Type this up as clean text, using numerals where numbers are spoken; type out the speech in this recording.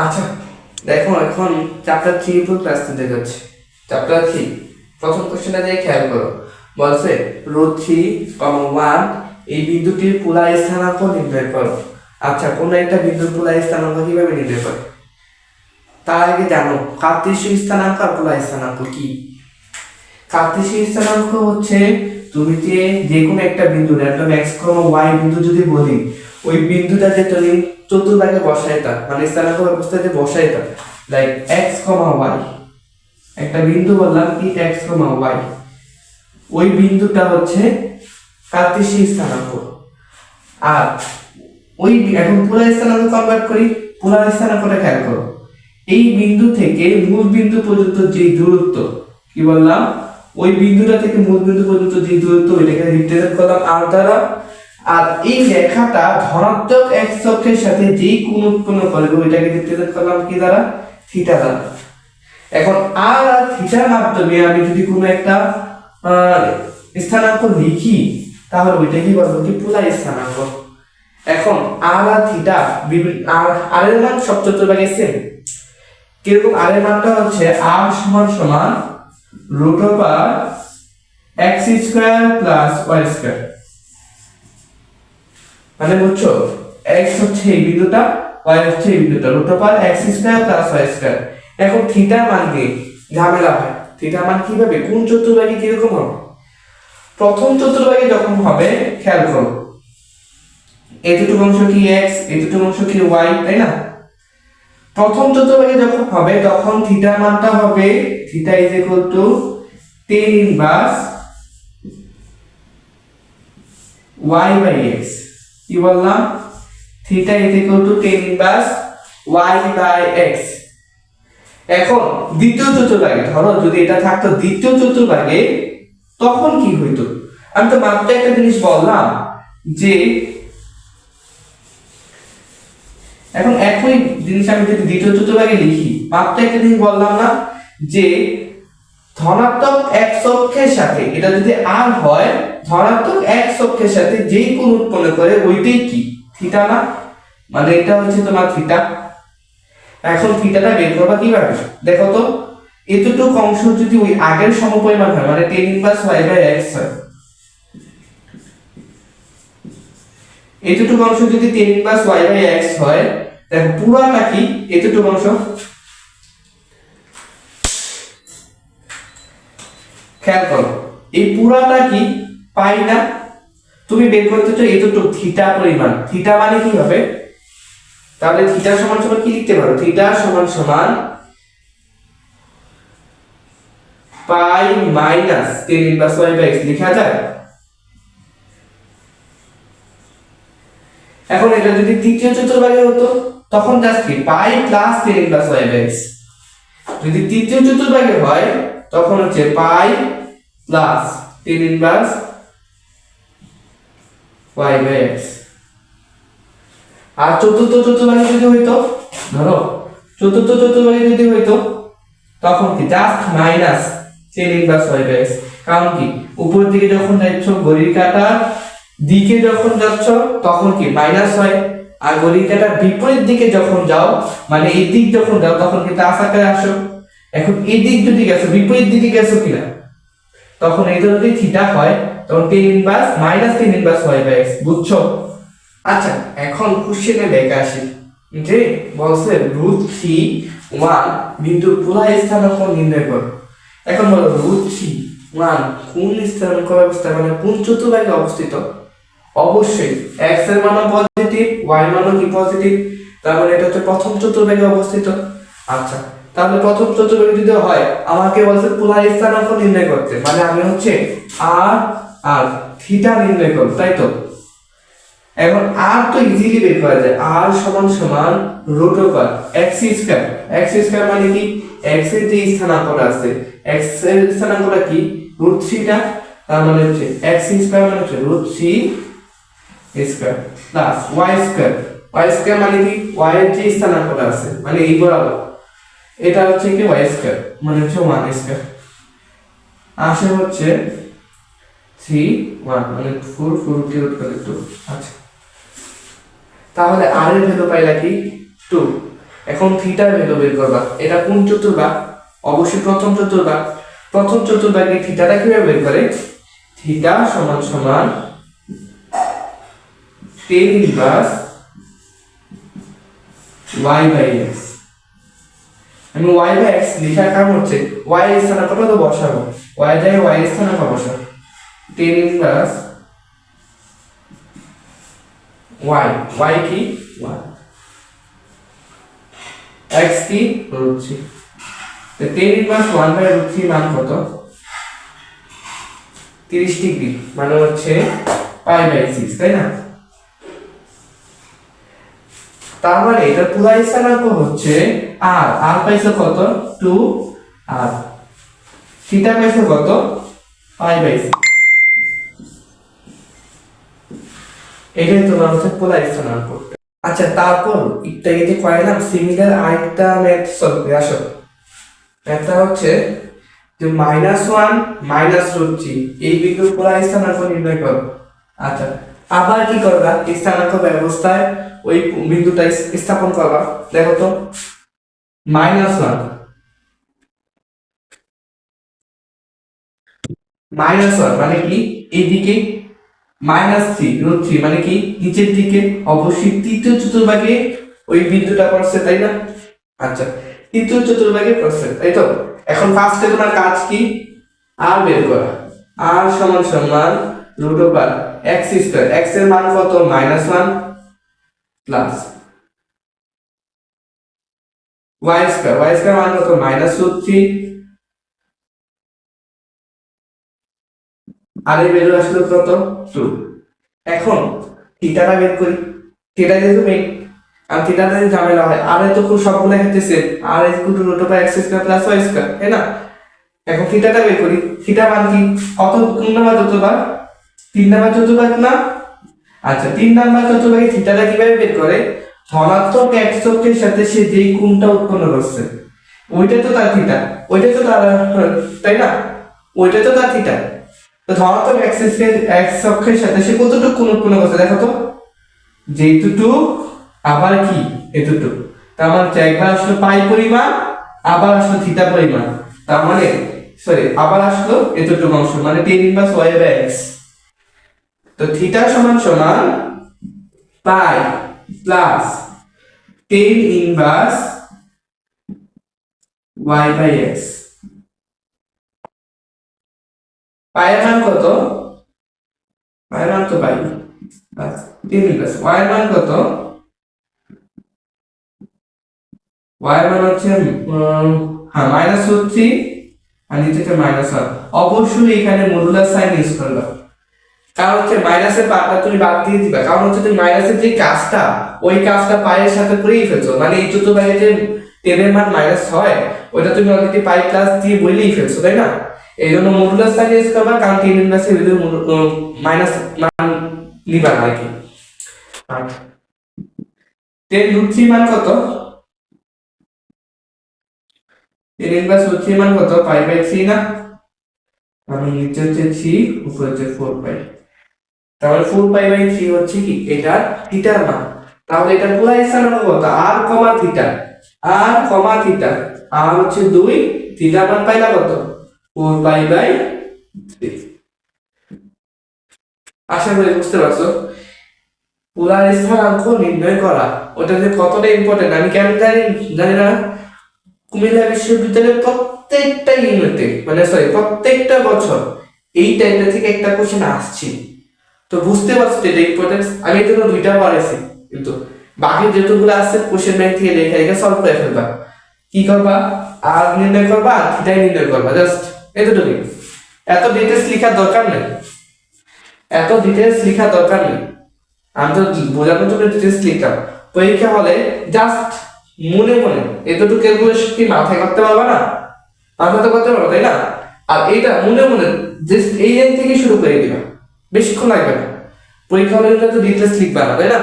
আচ্ছা দেখো এখন চ্যাপ্টার 3 উপর ক্লাস নিতে যাচ্ছি। চ্যাপ্টার 3 প্রথম কোশ্চেনটা দিয়ে খেয়াল করো। বলছে √3, 1 এই বিন্দুটির পোলার স্থানাঙ্ক নির্ণয় করো। আচ্ছা কোন একটা বিন্দুর পোলার স্থানাঙ্ক কিভাবে নির্ণয় করে? তার আগে জানো কার্তেশীয় স্থানাঙ্ক আর পোলার স্থানাঙ্ক কি? কার্তেশীয় স্থানাঙ্ক হচ্ছে তুমি যে কোনো একটা বিন্দু র্যান্ডম x, y বিন্দু যদি বলি, ওই বিন্দুটাকে তুমি চতুর্ভাগে বসাইতা, মানে স্থানাঙ্ক ব্যবস্থাতে বসাইতা, লাইক x, y একটা বিন্দু বললাম কি x, y, ওই বিন্দুটা হচ্ছে কার্তেশীয় স্থানাঙ্ক। আর ওই এখন পোলার স্থানাঙ্ক কনভার্ট করি। পোলার স্থানাঙ্কটা খেয়াল করো, এই বিন্দু থেকে মূল বিন্দু পর্যন্ত যে দূরত্ব, কি বললাম, ওই বিন্দুটা থেকে মূল বিন্দু পর্যন্ত যে দূরত্ব, এটাকে রিপ্রেজেন্ট করলাম r দ্বারা। আর এই রেখাটা ধনাত্মক x অক্ষের সাথে যেই কোণ উৎপন্ন করবে ওইটাকে রিপ্রেজেন্ট করলাম কি দ্বারা? থিটা দ্বারা। এখন r আর থিটার মাধ্যমে আমি যদি কোনো একটা স্থানাঙ্ক লিখি তাহলে ওইটা কি বলবো? কি পোলার স্থানাঙ্ক। এখন r আর থিটা r এর মান সব চতুর্ভাগে সেম। কিরকম? r এর মানটা হচ্ছে r সমান √x² + y²। মানে বুঝছো, x হচ্ছে এই বিন্দুটা, y হচ্ছে এই বিন্দুটা, √x² + y²। এখন থিটা মান দিয়ে ঝামেলা হয়। থিটা মান কিভাবে, কোন চতুর্ভাগে কিরকম হবে? প্রথম চতুর্ভাগে যখন হবে খেয়াল করো, এতটুকু অংশ কি x, এতটুকু অংশ কি y, তাই না? প্রথম চতুর্ভাগে যখন হবে তখন থিটা মানটা হবে থিটা tan ইনভার্স y/x। কি বললাম? Theta tan inverse y/x। এখন দ্বিতীয় চতুর্ভাগে ধরো যদি এটা থাকতো দ্বিতীয় চতুর্ভাগে, তখন কি হইতো? আমি তো মাত্র একটা জিনিস বললাম যে এখন একই জিনিস আমি যদি দ্বিতীয় চতুর্ভাগে লিখি, মাত্র একটা জিনিস বললাম না যে ধনাত্মক x অক্ষের সাথে, এটা যদি r হয়, ধনাত্মক x অক্ষের সাথে যেই কোণ উৎপন্ন করে ওইটাই কি? থিটা না? মানে এটা হচ্ছে তোমার থিটা। এখন থিটাটা বের করবা কিভাবে? দেখো তো, এতটুকু অংশ যদি ওই আগের সমপরিমাণ হয়, মানে tan ইনভার্স y/x হয়, এতটুকু অংশ যদি tan ইনভার্স y/x হয়, দেখো পুরোটা কি এতটুকু অংশ, খেয়াল করো এই পুরাটা কি পাই না? তুমি বের করতে চাও এতটুকু থিটা পরিমাণ। থিটা মানে কি হবে? তাহলে থিটা সমান সমান কি লিখতে পারো? থিটা সমান সমান পাই মাইনাস tan ইনভার্স y/x লেখা যায়। এখন এটা যদি তৃতীয় চতুর্ভাগে হতো তখন জাস্ট কি পাই প্লাস tan ইনভার্স y/x। যদি তৃতীয় চতুর্ভাগে হয় তখন হচ্ছে পাই প্লাস tan ইনভার্স y/x। আর চতুর্থ চতুর্ভাগে যদি হইতো, ধরো চতুর্থ চতুর্ভাগে যদি হইতো তখন কি just minus tan inverse y/x। কারণ কি উপর দিকে যখন যাচ্ছ ঘড়ির কাঁটার দিকে যখন যাচ্ছ তখন কি মাইনাস হয়, আর ঘড়ির কাঁটার বিপরীত দিকে যখন যাও, মানে এই দিক যখন যাও তখন কি প্লাস আকারে আসো। এখন এই দিক যদি গেছো, বিপরীত দিকে গেছো কিনা, তখন এটা যদি থিটা হয় তখন tan inverse minus tan inverse y/x। বুঝছো? আচ্ছা এখন কোশ্চেনে দেখে আসি যে বলছে √3, 1 বিন্দুর পোলার স্থানাঙ্ক নির্ণয় করো। এখন বলো √3, 1 কোন স্থানাঙ্ক ব্যবস্থা, মানে কোন চতুর্ভাগে অবস্থিত? অবশ্যই x এর মানও পজিটিভ, y এর মানও কি পজিটিভ, তার মানে এটা হচ্ছে প্রথম চতুর্ভাগে অবস্থিত। আচ্ছা তাহলে প্রথম চতুর্ভাগে যদি হয়, আমাকে বলছে পোলার স্থানাঙ্ক নির্ণয় করতে, মানে আমি হচ্ছে r আর থিটা নির্ণয় করব, তাই তো? এখন r তো ইজিলি বের করা যায়, r সমান সমান √x²। x² মানে কি? x এর যে স্থানাঙ্কটা আছে, x এর স্থানাঙ্কটা কি? √3 টা, তার মানে হচ্ছে x² মানে হচ্ছে √3² প্লাস y² মানে কি? y এর যে স্থানাঙ্কটা আছে, মানে এই বরাবর, এটা হচ্ছে কি y² মানে হচ্ছে 1² আসে হচ্ছে 3 1 মানে 4 4 কে রুট করে 2। আচ্ছা তাহলে r এর ভ্যালু পাইলা কি 2। এখন থিটা ভ্যালু বের করবা। এটা কোন চতুর্ভাগ? অবশ্যই প্রথম চতুর্ভাগ। প্রথম চতুর্ভাগে থিটাটা কিভাবে বের করে? থিটা সমান সমান tan inverse y by x। আমি y বাই x লেখার কারণ হচ্ছে y এর স্থানাঙ্কটা তো বসাবো, y জায়গায় y এর স্থানাঙ্ক বসাবো, tan ইনভার্স y, y কি 1, x কি √3। তো tan ইনভার্স 1 বাই √3 মান কত? 30 ডিগ্রি, মানে হচ্ছে পাই বাই 6, তাই না? তার মানে এটা পুরো স্থানাঙ্ক হচ্ছে r পাইছে কত? 2 r। থিটা পাইছে কত? Pi by 6। এটাই তোমার হচ্ছে পুরো স্থানাঙ্ক। আচ্ছা, তারপর একটা এই যে কয়লাম সিমিলার আরেকটা ম্যাথ সলভ করে আসো। ম্যাথটা হচ্ছে যে -1 -√3 এই বিন্দুর পুরো স্থানাঙ্ক নির্ণয় করো। আচ্ছা, আবার কি করবা? স্থানাঙ্ক ব্যবস্থায় ওই বিন্দুটা স্থাপন করবা। দেখো তো -1 মানে কি? এইদিকে -3 মানে কি? নিচের দিকে। অবশ্যই তৃতীয় চতুর্ভাগে ওই বিন্দুটা পড়ছে, তাই না? আচ্ছা, তৃতীয় চতুর্ভাগে পড়ছে, তাই তো? এখন ফার্স্টে তোমার কাজ কি? আর বের করা। আর সমান সমান √x²। x এর মান কত? -1 প্লাস y² মান কত? -√3। আর এই ভ্যালু আসলে কত? 2। এখন থিটাটা বের করি। থিটা যেহেতু মেইন, আর থিটাটা যদি ঝামেলা হয়, আর তো খুব সবগুলো ক্ষেত্রে সেম, আর √x² প্লাস y², তাই না? এখন থিটাটা বের করি। থিটা মান কি? কত কোন নাম্বার চতুর্ভাগ? 3 নাম্বার চতুর্ভাগ না? আচ্ছা, 3 নাম্বার চতুর্ভাগে থিটাটা কিভাবে বের করে? ধনাত্মক x অক্ষের সাথে সে যেই কোণটা উৎপন্ন করছে ওইটা তো তার থিটা, ওইটা তো তার, তাই না? ওইটা তো তার থিটা। তো ধনাত্মক x অক্ষের সাথে সে কতটুকু কোণ উৎপন্ন করছে দেখো তো। যেটুকু আবার কি এতটুকু, তার মানে একবার আসলো পাই পরিমাণ, আবার আসলো থিটা পরিমাণ, তার মানে সরি আবার আসলো এতটুকু অংশ, মানে tan inverse y by x। তো থিটা সমান সমান pi plus tan inverse y by x। Pi এর মান কত? পাই এর মান তো পাই, আচ্ছা tan ইনভার্স y এর মান কত? y এর মান হচ্ছে হ্যাঁ -√3 আর নিচে -1। অবশ্যই এখানে মডুলাস সাইন ইউজ করবে, কারণ হচ্ছে মাইনাসের পার্টটা তুমি বাদ দিয়ে দিবা, কারণ হচ্ছে তুমি মাইনাসের যে কাজটা ওই কাজটা পায়ের সাথে করেই ফেলছো, মানে এই চতুর্ভাগে যে টেনের মান মাইনাস হয় ওইটা তুমি অলরেডি পাই প্লাস দিয়ে বলেই ফেলছো, তাই না? এই জন্য মডুলাস সাইন ইউজ করবা, কারণ টেন ইনভার্সের ভিতরে মাইনাস মান নিবা না আর কি। tan√3 মান কত? tan ইনভার্স √3 মান কত? পাই বাই 3 না? মানে নিচে হচ্ছে 3, উপরে হচ্ছে 4 পাই। তাহলে 4 পাই বাই 3 হচ্ছে কি এটা থিটার মান। তাহলে এটা পুরো স্থানাঙ্ক কত? r কমা থিটা, r কমা থিটা, r হচ্ছে 2, থিটার মান পাইলা কত? 4 পাই বাই 3। আশা করি বুঝতে পারছো। পুরো স্থানাঙ্ক নির্ণয় করা ওটা যে কতটা ইম্পর্টেন্ট আমি কেন জানি না। কুমিল্লা বিশ্ববিদ্যালয়ের প্রত্যেকটা ইউনিটে, মানে সরি প্রত্যেকটা বছর এই টাইপের থেকে একটা কোশ্চেন আসছে। তো বুঝতে পারছো এটা ইম্পর্টেন্স। আমি এর জন্য 2টা পড়াইছি, কিন্তু বাকি যেটুকুলো আছে কোশ্চেন ব্যাংক থেকে দেখে দেখে সলভ করে ফেলবা। কি করবা? আর নির্ণয় করবা, আর থিটাই নির্ণয় করবা, জাস্ট এতটুকুই। এত ডিটেইলস লেখার দরকার নেই, এত ডিটেইলস লেখার দরকার নেই। আমি তো বোঝানোর জন্য ডিটেইলস লিখলাম। পরীক্ষা হলে জাস্ট মনে মনে এতটুকু এগুলো কি মাথায় করতে পারবা না? মাথায় তো করতে পারো, তাই না? আর এইটা মনে মনে জাস্ট এই লাইন থেকে শুরু করে দিবা, বেশিক্ষণ লাগবে না। পরীক্ষা হলে তো ডিটেইলস লিখবা না, তাই না?